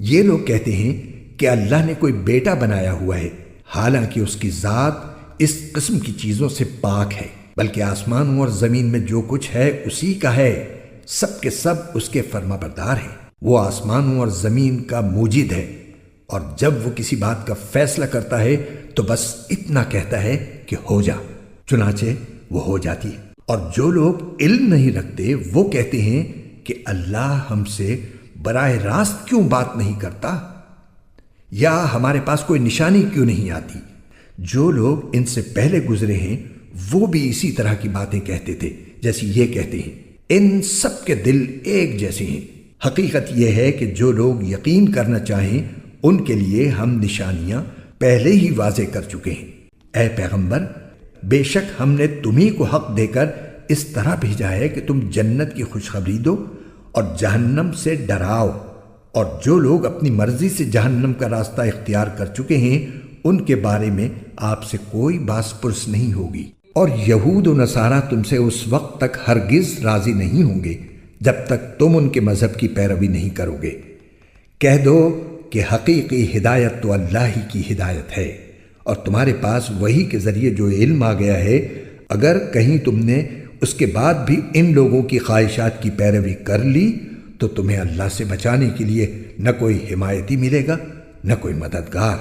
یہ لوگ کہتے ہیں کہ اللہ نے کوئی بیٹا بنایا ہوا ہے، حالانکہ اس کی ذات اس قسم کی چیزوں سے پاک ہے، بلکہ آسمانوں اور زمین میں جو کچھ ہے اسی کا ہے، سب کے سب اس کے فرما بردار ہیں۔ وہ آسمانوں اور زمین کا موجد ہے، اور جب وہ کسی بات کا فیصلہ کرتا ہے تو بس اتنا کہتا ہے کہ ہو جا، چنانچہ وہ ہو جاتی ہے۔ اور جو لوگ علم نہیں رکھتے وہ کہتے ہیں کہ اللہ ہم سے براہ راست کیوں بات نہیں کرتا، یا ہمارے پاس کوئی نشانی کیوں نہیں آتی۔ جو لوگ ان سے پہلے گزرے ہیں وہ بھی اسی طرح کی باتیں کہتے تھے جیسی یہ کہتے ہیں۔ ان سب کے دل ایک جیسے ہیں۔ حقیقت یہ ہے کہ جو لوگ یقین کرنا چاہیں ان کے لیے ہم نشانیاں پہلے ہی واضح کر چکے ہیں۔ اے پیغمبر، بے شک ہم نے تمہیں کو حق دے کر اس طرح بھیجا ہے کہ تم جنت کی خوشخبری دو اور جہنم سے ڈراؤ، اور جو لوگ اپنی مرضی سے جہنم کا راستہ اختیار کر چکے ہیں ان کے بارے میں آپ سے کوئی باس پرس نہیں ہوگی۔ اور یہود و نصارہ تم سے اس وقت تک ہرگز راضی نہیں ہوں گے جب تک تم ان کے مذہب کی پیروی نہیں کرو گے۔ کہہ دو کہ حقیقی ہدایت تو اللہ ہی کی ہدایت ہے، اور تمہارے پاس وحی کے ذریعے جو علم آ گیا ہے، اگر کہیں تم نے اس کے بعد بھی ان لوگوں کی خواہشات کی پیروی کر لی تو تمہیں اللہ سے بچانے کے لیے نہ کوئی حمایتی ملے گا نہ کوئی مددگار۔